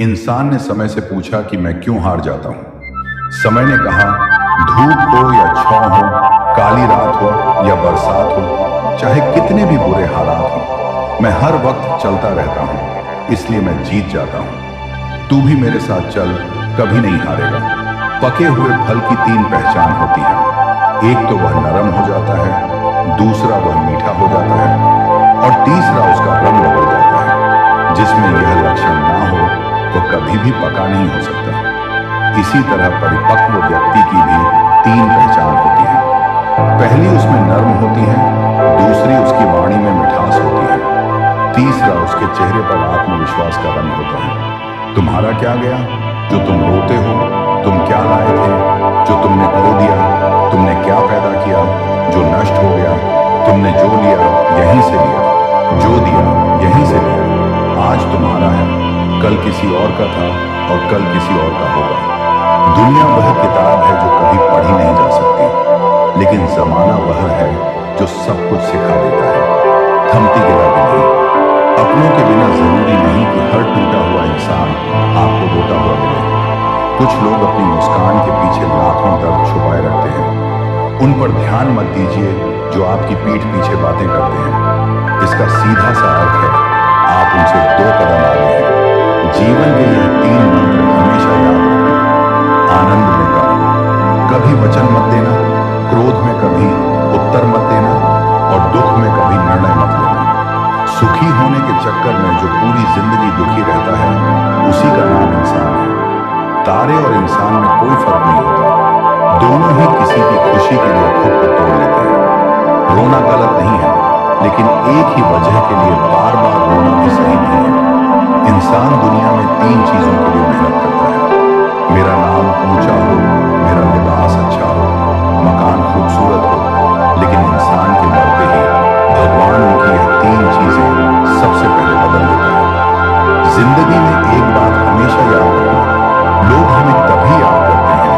इंसान ने समय से पूछा कि मैं क्यों हार जाता हूं। समय ने कहा, धूप हो या छांव हो, काली रात हो या बरसात हो, चाहे कितने भी बुरे हालात हो, मैं हर वक्त चलता रहता हूं, इसलिए मैं जीत जाता हूं। तू भी मेरे साथ चल, कभी नहीं हारेगा। पके हुए फल की तीन पहचान होती है। एक तो वह नरम हो जाता है, दूसरा वह मीठा हो जाता है और तीसरा उसका रंग बदल जाता है। जिसमें यह लक्षण ना हो वह कभी भी पका नहीं हो सकता। इसी तरह परिपक्व व्यक्ति की भी तीन पहचान होती है। पहली उसमें नर्म होती है, दूसरी उसकी वाणी में मिठास होती है, तीसरा उसके चेहरे पर आत्मविश्वास का रंग होता है। तुम्हारा क्या गया जो तुम रोते हो? तुम क्या लाए थे जो तुमने खो दिया? तुमने क्या पैदा किया जो नष्ट हो गया? तुमने जो लिया यहीं से लिया, जो दिया यहीं से लिया। आज तुम्हारा है, कल किसी और का था और कल किसी और का होगा। दुनिया वह किताब है जो कभी पढ़ी नहीं जा सकती, लेकिन जमाना वह है जो सब कुछ सिखा देता है, थमती किताबें नहीं। अपनों के बिना जरूरी नहीं कि हर टूटा हुआ इंसान आपको रोता हुआ मिले। कुछ लोग अपनी मुस्कान के पीछे लाखों दर्द छुपाए रखते हैं। उन पर ध्यान मत दीजिए जो आपकी पीठ पीछे बातें करते हैं। इसका सीधा सा अर्थ है, आप उनसे दो कदम आगे हैं। जीवन के यह तीन मंत्र हमेशा याद रखना। आनंद में कभी वचन मत देना, क्रोध में कभी उत्तर मत देना और दुख में कभी निर्णय मत लेना। सुखी होने के चक्कर में जो पूरी जिंदगी दुखी रहता है, उसी का नाम इंसान है। तारे और इंसान में कोई फर्क नहीं होता, दोनों ही किसी की खुशी के लिए खुद को तोड़ लेते हैं। रोना गलत नहीं है, लेकिन एक ही वजह के लिए बार बार रोना भी सही नहीं है। इंसान दुनिया में तीन चीजों के लिए मेहनत करता है। मेरा नाम ऊंचा हो, मेरा लिबास अच्छा हो, मकान खूबसूरत हो, लेकिन इंसान के मरते ही भगवान उनकी यह तीन चीजें सबसे पहले बदल देता है। जिंदगी में एक बात हमेशा याद रखना, लोग हमें तभी याद करते हैं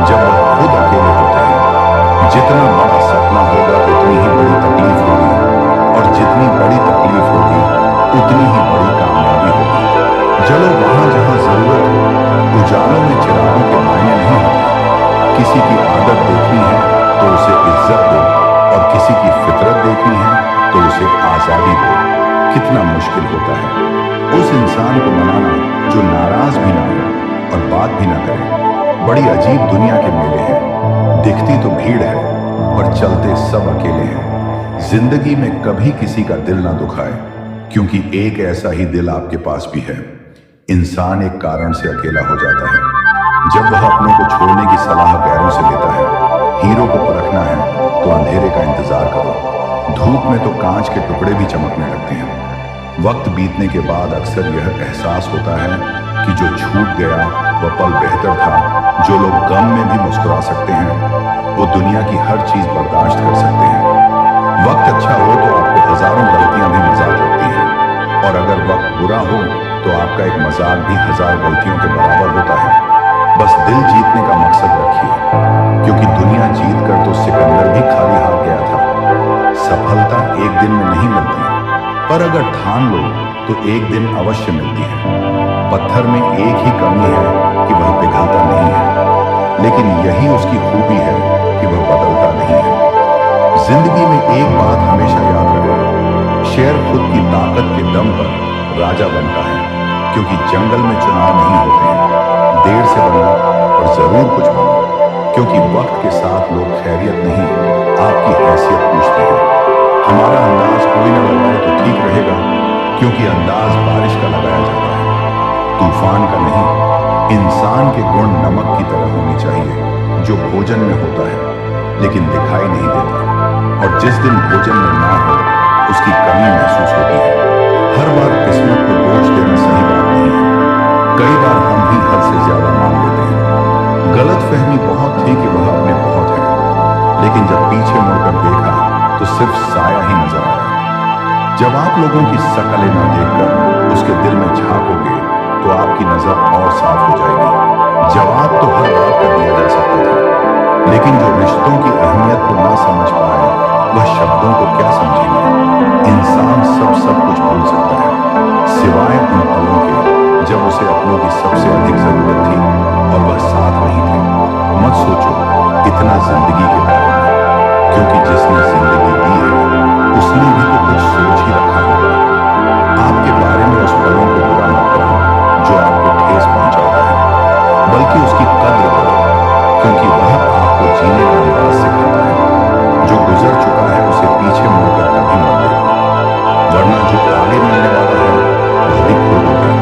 जब वह खुद अकेले होते हैं। जितना बड़ा सपना होगा उतनी ही बड़ी तकलीफ होगी, और जितनी बड़ी तकलीफ होगी उतनी ही बड़ी कामयाबी होगी। चलो वहां जहां जरूरत हो, उजालों में चिरागों के मायने नहीं होते। किसी की आदत देखनी है तो उसे इज्जत दो, और किसी की फितरत देखनी है तो उसे आजादी दो। कितना मुश्किल होता है उस इंसान को मनाना जो नाराज भी ना हो और बात भी ना करे। बड़ी अजीब दुनिया के मेले हैं, दिखती तो भीड़ है पर चलते सब अकेले हैं। जिंदगी में कभी किसी का दिल ना दुखाए, क्योंकि एक ऐसा ही दिल आपके पास भी है। इंसान एक कारण से अकेला हो जाता है, जब वह अपनों को छोड़ने की सलाह गैरों से लेता है। हीरो को परखना है तो अंधेरे का इंतजार करो। धूप में तो कांच के टुकड़े भी चमकने लगते हैं। वक्त बीतने के बाद अक्सर यह एहसास होता है कि जो छूट गया वह पल बेहतर था। जो लोग गम में भी मुस्कुरा सकते हैं, वो दुनिया की हर चीज बर्दाश्त कर सकते हैं। वक्त अच्छा हो तो आपको हजारों गलतियां भी मजाक लगती हैं, और अगर वक्त बुरा हो तो आपका एक मजाक भी हजार गलतियों के बराबर होता है। बस दिल जीतने का मकसद रखिए, क्योंकि दुनिया जीत कर तो सिकंदर भी खाली हाथ गया था। सफलता एक दिन में नहीं मिलती, पर अगर ठान लो तो एक दिन अवश्य मिलती है। पत्थर में एक ही कमी है कि वह पिघलता नहीं है, लेकिन यही उसकी खूबी है कि वह बदलता नहीं है। जिंदगी में एक बात हमेशा याद रखो, शेर खुद की ताकत के दम पर राजा बनता है, क्योंकि जंगल में चुनाव नहीं होते हैं। देर से बनो और जरूर कुछ बनो, क्योंकि वक्त के साथ लोग खैरियत नहीं, आपकी हैसियत पूछते हैं। हमारा अंदाज कोई न लगाए तो ठीक रहेगा, क्योंकि अंदाज बारिश का लगाया जाता है, तूफान का नहीं। इंसान के गुण नमक की तरह होने चाहिए, जो भोजन में होता है लेकिन दिखाई नहीं देता, और जिस दिन भोजन में ना हो उसकी कमी महसूस होती है। हर बार किस्मत को दोष देना सही बात नहीं है। कई बार हम ही हद से ज्यादा मान लेते हैं। गलत फहमी बहुत थी कि वह अपने बहुत है, लेकिन जब पीछे मुड़कर देखा तो सिर्फ साया ही नजर आया। जब आप लोगों की शकलें न देखकर उसके दिल में झांकोगे तो आपकी नजर और साफ हो जाएगी। जवाब तो हर बात का दिया जा सकता था, लेकिन जो रिश्तों की अहमियत को ना समझ पाए वह शब्दों को क्या समझेंगे। इंसान सब कुछ भूल सकता है, सिवाय उन पलों के जब उसे अपनों की सबसे अधिक जरूरत थी और वह साथ नहीं थे। मत सोचो इतना जिंदगी के बारे में, क्योंकि जिसने जिंदगी दी है उसने भी तो कुछ सोच ही रखा होगा। आपके बारे में उस पलों को बुरा मत करो जो आपको ठेस पहुंचाता है, बल्कि उसकी कद्र करो, क्योंकि वह आपको जीने का अंदाज सिखाता है। जो गुजर चुका है उसे पीछे मुड़कर कभी मत देखो, वरना जो आगे मिलने वाला है वह भी खो दोगे।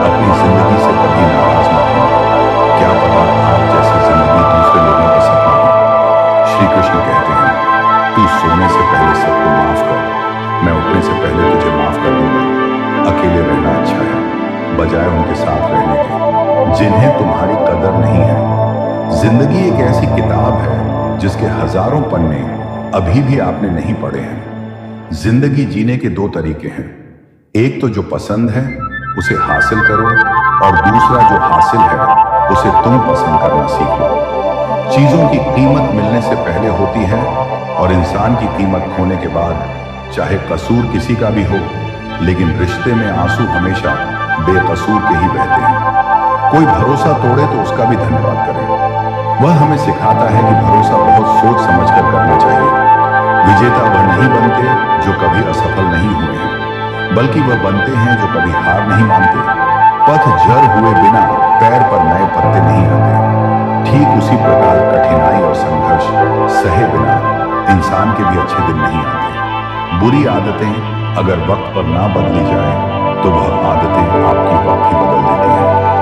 अपनी जिंदगी से कभी नाराज मत होना, क्या पता आप जैसी जिंदगी दूसरे लोगों का सपना हो। श्री कृष्ण कहते हैं, तू सोने से पहले सबको माफ कर, मैं उठने से पहले तुझे माफ कर दूंगा। अकेले रहना अच्छा है बजाय उनके साथ रहने के जिन्हें तुम्हारी कदर नहीं है। जिंदगी एक ऐसी किताब है जिसके हजारों पन्ने अभी भी आपने नहीं पढ़े हैं। जिंदगी जीने के दो तरीके हैं, एक तो जो पसंद है उसे हासिल करो, और दूसरा जो हासिल है उसे तुम पसंद करना सीख लो। चीजों की कीमत मिलने से पहले होती है और इंसान की कीमत खोने के बाद, चाहे कसूर किसी का भी हो, लेकिन रिश्ते में आंसू हमेशा बेकसूर के ही बहते हैं। कोई भरोसा तोड़े तो उसका भी धन्यवाद करें। वह हमें सिखाता है कि भरोसा बहुत सोच समझकर करना चाहिए। विजेता वह नहीं बनते जो कभी असफल नहीं हुए हैं, बल्कि वह बनते हैं जो कभी हार नहीं मानते। पथ जर हुए बिना पैर पर नए पत्ते नहीं आते। ठीक उसी प्रकार कठिनाई और संघर्ष सहे बिना इंसान के भी अच्छे दिन नहीं आते। बुरी आदतें अगर वक्त पर ना बदली जाए तो वह आदतें आपकी वक्त ही बदल देती हैं।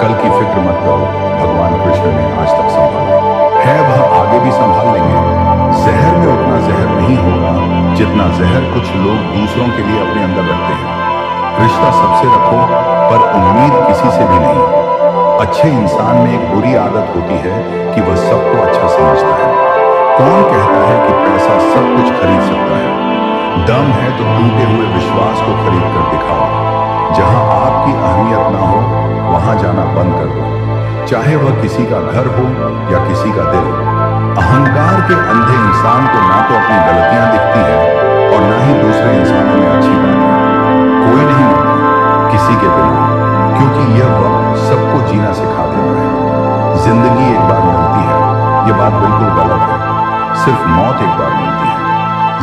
कल की फिक्र मत करो, भगवान कृष्ण ने आज तक संभाला है, वह आगे भी संभाल लेंगे। जहर में उतना जहर नहीं होगा जितना जहर कुछ लोग दूसरों के लिए अपने अंदर रखते हैं। रिश्ता सबसे रखो पर उम्मीद किसी से भी नहीं। अच्छे इंसान में एक बुरी आदत होती है कि वह सबको अच्छा समझता है। कौन कहता है कि पैसा सब कुछ खरीद सकता है? दम है तो टूटे हुए विश्वास को खरीद कर दिखाओ। जहां आपकी अहमियत ना हो वहां जाना बंद कर दो, चाहे वह किसी का घर हो या किसी का दिल। अहंकार के अंधे इंसान को ना तो अपनी गलतियां दिखती है और ना ही दूसरे इंसानों में अच्छी बातें। कोई नहीं मरता किसी के बिना, क्योंकि यह वक्त सबको जीना सिखा देता है। जिंदगी एक बार मिलती है, यह बात बिल्कुल गलत है। सिर्फ मौत एक बार मिलती है,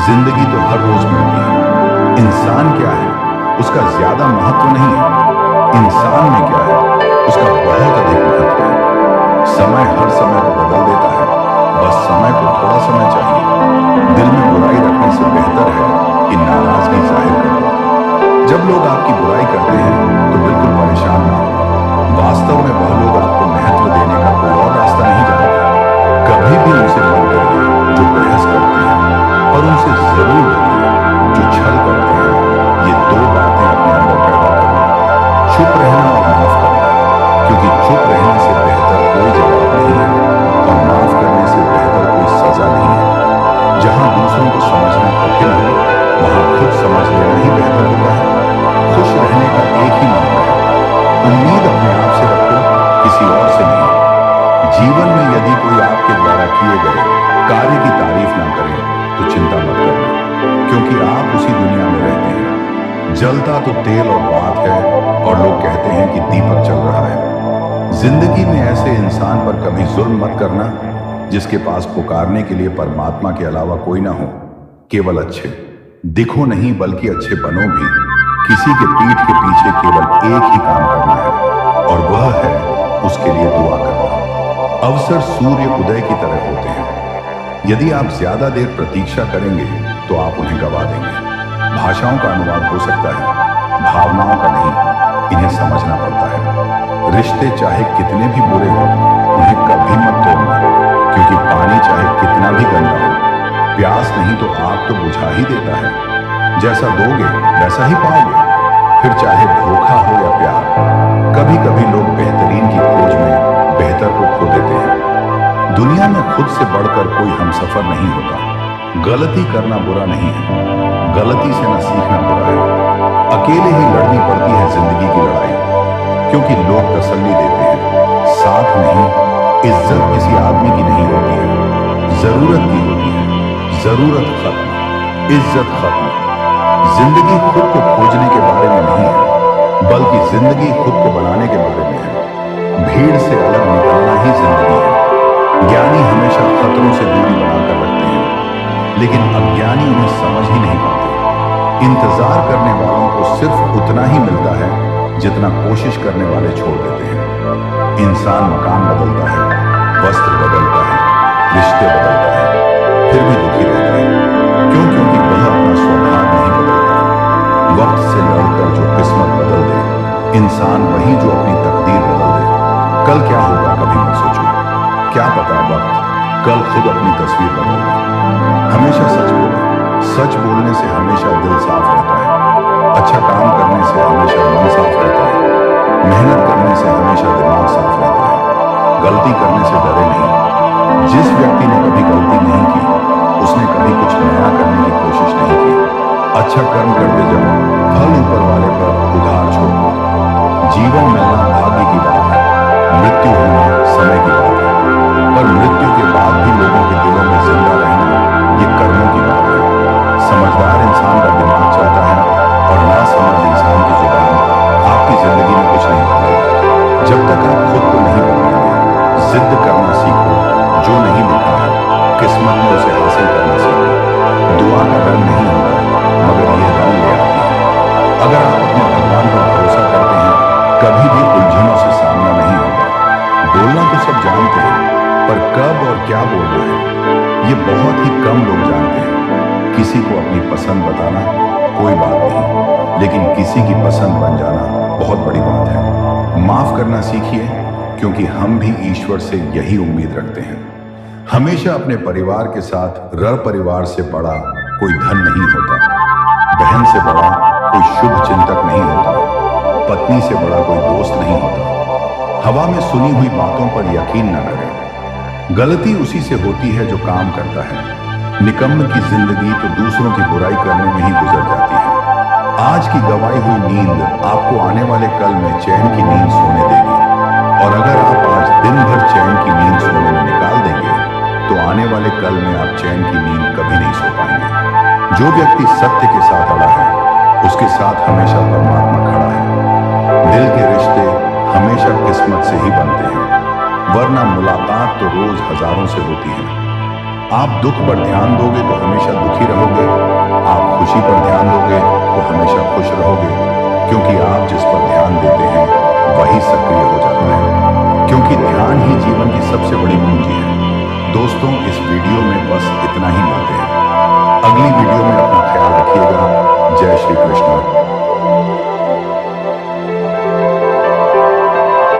जिंदगी तो हर रोज मिलती है। इंसान क्या है उसका ज्यादा महत्व नहीं है, इंसान में क्या है उसका बहुत अधिक महत्व है। समय हर समय को बदल देता है, बस समय को थोड़ा समय चाहिए। दिल में बुराई रखने से बेहतर है कि नाराजगी जाहिर कर दो। जब लोग आपकी बुराई करते हैं तो बिल्कुल परेशान ना हो। वास्तव में वह लोग आपको महत्व देने का कोई और रास्ता नहीं जानते। कभी भी उनसे मत डरिए जो बहस करते हैं, और उनसे जरूर डरिए जो छल करते हैं। ये दो बातें अपने अंदर पैदा करना, चुप रहना और माफ करना, क्योंकि चुप रहने से बेहतर कोई जवाब नहीं है और माफ करने से बेहतर कोई सजा नहीं है। जहां दूसरों को समझना कठिन हो वहां खुद समझ लेना ही बेहतर होता है। खुश रहने का एक ही मंत्र है, उम्मीद अपने आप से रखो, किसी और से नहीं। जीवन में यदि कोई आपके द्वारा किए गए कार्य की तारीफ ना करे तो चिंता मत करना, क्योंकि आप उसी दुनिया में रहते हैं। जलता तो तेल और बात है, और लोग कहते हैं कि दीपक जल रहा है। जिंदगी में ऐसे इंसान पर कभी जुल्म मत करना जिसके पास पुकारने के लिए परमात्मा के अलावा कोई ना हो। केवल अच्छे दिखो नहीं बल्कि अच्छे बनो भी। किसी के पीठ के पीछे केवल एक ही काम करना है और वह है उसके लिए दुआ करना। अवसर सूर्य उदय की तरह होते हैं, यदि आप ज्यादा देर प्रतीक्षा करेंगे तो आप उन्हें गवा देंगे। भाषाओं का अनुवाद हो सकता है, भावनाओं का नहीं। इन्हें समझना पड़ता है। रिश्ते चाहे कितने भी बुरे हों उन्हें कभी मत तोड़ना, क्योंकि पानी चाहे कितना भी गंदा हो, प्यास नहीं तो आग तो बुझा ही देता है। जैसा दोगे वैसा ही पाओगे, फिर चाहे धोखा हो या प्यार। कभी कभी लोग बेहतरीन की खोज में बेहतर को खो देते हैं। दुनिया में खुद से बढ़कर कोई हमसफर नहीं होता। गलती करना बुरा नहीं है, गलती से न सीखना बुरा है। अकेले ही लड़नी पड़ती है जिंदगी की लड़ाई, क्योंकि लोग तसल्ली देते हैं, साथ नहीं। इज्जत किसी आदमी की नहीं होती है, जरूरत की होती है। जरूरत खत्म, इज्जत खत्म। जिंदगी खुद को खोजने के बारे में नहीं है, बल्कि जिंदगी खुद को बनाने के बारे में है। भीड़ से अलग निकलना ही जिंदगी है। ज्ञानी हमेशा खतरों से दूरी बनाकर रखते हैं, लेकिन अज्ञानी उन्हें समझ ही नहीं पाते। इंतजार करने वालों को सिर्फ उतना ही मिलता है जितना कोशिश करने वाले छोड़ देते हैं। इंसान मकान बदलता है, वस्त्र बदलता है, रिश्ते बदलता है, फिर भी दुखी रहता है। क्यों? क्योंकि वह अपना स्वभाव नहीं बदलता। वक्त से लड़कर जो किस्मत बदल दे, इंसान वही जो अपनी तकदीर बदल दे। कल क्या होगा कभी मत सोचो, क्या पता वक्त कल खुद अपनी तस्वीर बदल दे। हमेशा सच बोलो। सच बोलने से हमेशा दिल साफ रहता है। अच्छा काम करने से हमेशा मन साफ रहता है। मेहनत करने से हमेशा दिमाग साफ रहता है। गलती करने से डरे नहीं। जिस व्यक्ति ने कभी गलती नहीं की, उसने कभी कुछ नया करने की कोशिश नहीं की। अच्छा कर्म करते जाओ, फल ऊपर वाले पर उधार छोड़ो। जीवन मिलना भाग्य की बात है, मृत्यु होना समय की बात है। पर मृत्यु के बाद भी लोगों के दिलों में जिंदा रहना, ये कर्मों की बात है। समझदार इंसान का दिमाग चलता है और नासमझ इंसान की जुबान आपकी जिंदगी में कुछ नहीं बदलेगा। जब तक आप खुद को नहीं बदलेंगे, जिद करना सीखो। जो नहीं लिखा है किस्मत में उसे हासिल करना सीखो। दुआ का रंग नहीं होता, मगर यह रंग ले आती है। अगर आप अपने भगवान पर भरोसा करते हैं, कभी भी उलझनों से सामना नहीं होगा। बोलना तो सब जानते हैं, पर कब और क्या बोलना है, ये बहुत ही कम लोग जानते हैं। किसी को अपनी पसंद बताना कोई बात नहीं, लेकिन किसी की पसंद बन जाना बहुत बड़ी बात है। माफ करना सीखिए, क्योंकि हम भी ईश्वर से यही उम्मीद रखते हैं। हमेशा अपने परिवार के साथ रह। परिवार से बड़ा कोई धन नहीं होता, बहन से बड़ा कोई शुभ चिंतक नहीं होता, पत्नी से बड़ा कोई दोस्त नहीं होता। हवा में सुनी हुई बातों पर यकीन न करें। गलती उसी से होती है जो काम करता है। निकम्म की जिंदगी तो दूसरों की बुराई करने में ही गुजर जाती है। आज की गवाई हुई नींद आपको आने वाले कल में चैन की नींद सोने देगी। और अगर आप आज दिन भर चैन की नींद सोने में निकाल देंगे, तो आने वाले कल में आप चैन की नींद कभी नहीं सो पाएंगे। जो व्यक्ति सत्य के साथ अड़ा है, उसके साथ हमेशा परमात्मा खड़ा है। दिल के रिश्ते हमेशा किस्मत से ही बनते हैं, वरना मुलाकात तो रोज हजारों से होती है। आप दुख पर ध्यान दोगे तो हमेशा दुखी रहोगे, आप खुशी पर ध्यान दोगे तो हमेशा खुश रहोगे। क्योंकि आप जिस पर ध्यान देते हैं वही सक्रिय हो जाता है। क्योंकि ध्यान ही जीवन की सबसे बड़ी पूंजी है। दोस्तों, इस वीडियो में बस इतना ही मिलते हैं। अगली वीडियो में अपना ख्याल रखिएगा। जय श्री कृष्ण।